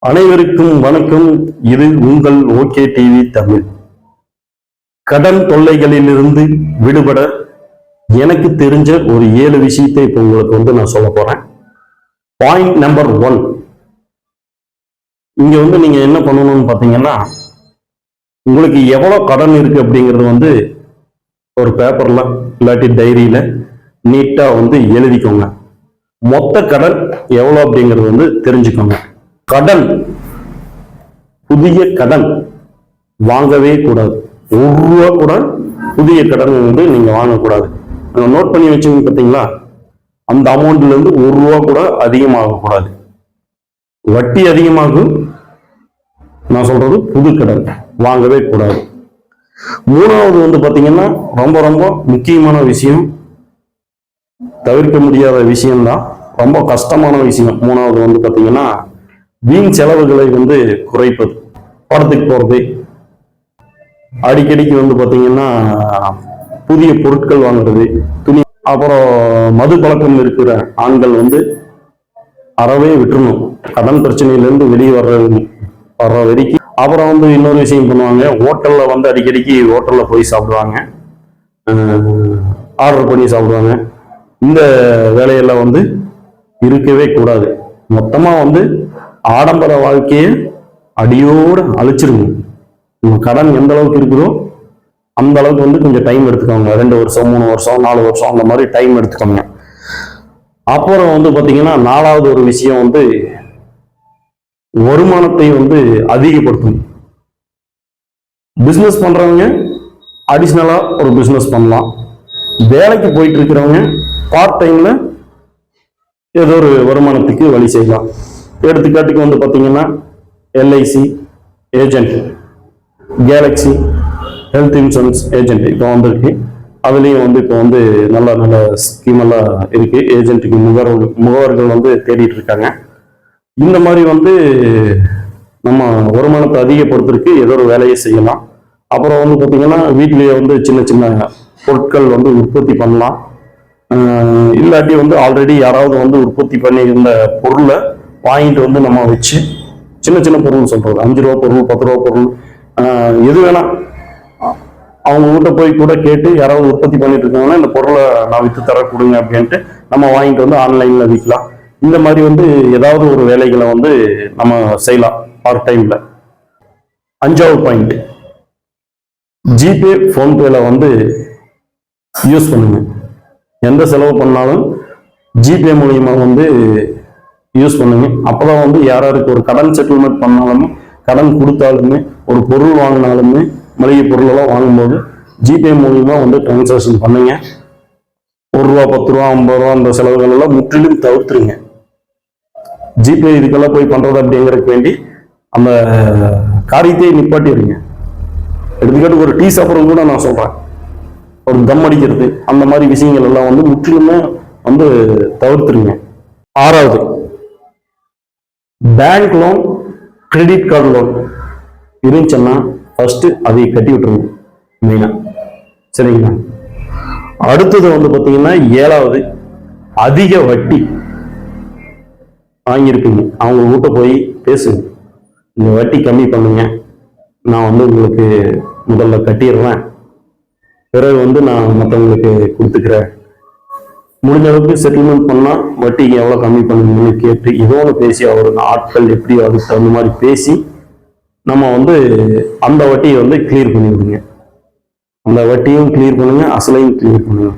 அனைவருக்கும் வணக்கம். இது உங்கள் ஓகே டிவி தமிழ். கடன் தொல்லைகளிலிருந்து விடுபட எனக்கு தெரிஞ்ச ஒரு 7 விஷயத்தை இப்போ உங்களுக்கு நான் சொல்ல போறேன். பாயிண்ட் நம்பர் 1, இங்க நீங்க என்ன பண்ணணும்னு பாத்தீங்கன்னா, உங்களுக்கு எவ்வளவு கடன் இருக்கு அப்படிங்கிறது ஒரு பேப்பர்ல இல்லாட்டி டைரியில நீட்டா எழுதிக்கோங்க. மொத்த கடன் எவ்வளவு அப்படிங்கிறது தெரிஞ்சுக்கோங்க. கடன், புதிய கடன் வாங்கவே கூடாது. ₹1 கூட புதிய கடன் நீங்க வாங்கக்கூடாது. நோட் பண்ணி வச்சுங்க பார்த்தீங்களா? அந்த அமௌண்ட்ல இருந்து ₹1 கூட அதிகமாக கூடாது. வட்டி அதிகமாகும். நான் சொல்றது புது கடன் வாங்கவே கூடாது. மூணாவது பாத்தீங்கன்னா ரொம்ப ரொம்ப முக்கியமான விஷயம், தவிர்க்க முடியாத விஷயம்தான், ரொம்ப கஷ்டமான விஷயம். மூணாவது பாத்தீங்கன்னா வீண் செலவுகளை குறைப்பது. படத்துக்கு போறது, அடிக்கடிக்கு பாத்தீங்கன்னா புதிய பொருட்கள் வாங்குறது, துணி, அப்புறம் மது பழக்கம் இருக்கிற ஆண்கள் அறவே விட்டுறணும். கடன் பிரச்சனையிலிருந்து வெளியே வர்ற வரைக்கும். அப்புறம் இன்னொரு விஷயம் பண்ணுவாங்க, ஹோட்டல்ல அடிக்கடிக்கு ஹோட்டல்ல போய் சாப்பிடுவாங்க, ஆர்டர் பண்ணி சாப்பிடுவாங்க. இந்த வேலையெல்லாம் இருக்கவே கூடாது. மொத்தமா ஆடம்பர வாழ்க்கையை அடியோடு அழிச்சிருங்க. உங்க கடன் எந்த அளவுக்கு இருக்குதோ அந்த அளவுக்கு கொஞ்சம் டைம் எடுத்துக்கோங்க. 2 வருஷம், 3 வருஷம், 4 வருஷம், அந்த மாதிரி டைம் எடுத்துக்கோங்க. அப்புறம் பாத்தீங்கன்னா 4வது ஒரு விஷயம் வருமானத்தை அதிகப்படுத்தணும். பிசினஸ் பண்றவங்க அடிஷனலா ஒரு பிசினஸ் பண்ணலாம். வேலைக்கு போயிட்டு இருக்கிறவங்க பார்ட் டைம்ல ஏதோ ஒரு வருமானத்துக்கு வழி செய்யலாம். எடுத்துக்காட்டுக்கு பாத்தீங்கன்னா LIC agent, Galaxy health insurance agent இப்போ வந்திருக்கு. அதுலயும் இப்போ நல்ல நல்ல ஸ்கீம் எல்லாம் இருக்கு. ஏஜென்ட்டுக்கு முகவர்கள் தேடிட்டு இருக்காங்க. இந்த மாதிரி நம்ம வருமானத்தை அதிகப்படுத்துறதுக்கு ஏதோ ஒரு வேலையை செய்யலாம். அப்புறம் பாத்தீங்கன்னா வீட்டிலேயே சின்ன சின்ன பொருட்கள் உற்பத்தி பண்ணலாம். இல்லாட்டி ஆல்ரெடி யாராவது உற்பத்தி பண்ணி இருந்த பொருளை வாங்கிட்டு நம்ம வச்சு, சின்ன சின்ன பொருள் சொல்றது, ₹5 பொருள், ₹10 பொருள், எது வேணா அவங்க கிட்ட போய் கூட கேட்டு யாராவது உற்பத்தி பண்ணிட்டு இருக்காங்கன்னா இந்த பொருளை நான் வித்து தர கொடுங்க அப்படின்ட்டு நம்ம வாங்கிட்டு ஆன்லைன்ல விற்கலாம். இந்த மாதிரி ஏதாவது ஒரு வேலைகளை நம்ம செய்யலாம் பார்ட் டைம்ல. 5வது பாயிண்ட், ஜிபே, போன்பேல யூஸ் பண்ணுங்க. எந்த செலவு பண்ணாலும் ஜிபே மூலியமா யூஸ் பண்ணுங்க. அப்பதான் யாராருக்கு ஒரு கடன் செட்டில்மெண்ட் பண்ணாலுமே, கடன் கொடுத்தாலுமே, ஒரு பொருள் வாங்கினாலுமே, மளிகை பொருள் எல்லாம் வாங்கும்போது ஜிபே மூலியமா டிரான்சாக்ஷன் பண்ணுங்க. ₹1, ₹10, ₹50 அந்த செலவுகள் எல்லாம் முற்றிலும் தவிர்த்துருங்க. ஜிபே இதுக்கெல்லாம் போய் பண்றது அப்படிங்கிறதுக்கு வேண்டி அந்த காரியத்தையே நிப்பாட்டிடுங்க. எடுத்துக்காட்டு ஒரு டீ சாப்பிட்றது கூட நான் சொல்றேன், ஒரு தம் அடிக்கிறது, அந்த மாதிரி விஷயங்கள் எல்லாம் முற்றிலுமே தவிர்த்துருங்க. 6வது, bank loan, credit card loan இருந்துச்சுன்னா ஃபர்ஸ்ட் அதை கட்டி விட்டுருங்க மெயினா. சரிங்களா? அடுத்தது பாத்தீங்கன்னா 7வது, அதிக வட்டி வாங்கியிருப்பீங்க. அவங்க கிட்ட போய் பேசுங்க, இந்த வட்டி கம்மி பண்ணுங்க, நான் உங்களுக்கு முதல்ல கட்டிடுறேன், பிறகு நான் மற்றவங்களுக்கு கொடுத்துக்கிறேன், முடிஞ்ச அளவுக்கு செட்டில்மெண்ட் பண்ணா வட்டிக்கு எவ்வளவு கம்மி பண்ணுங்கன்னு கேட்டு இதோட பேசி, அவருக்கு ஆட்கள் எப்படி அதுக்கு தகுந்த மாதிரி பேசி நம்ம அந்த வட்டியை கிளியர் பண்ணி விடுங்க. அந்த வட்டியும் கிளியர் பண்ணுங்க, அசலையும் கிளியர் பண்ணுங்க.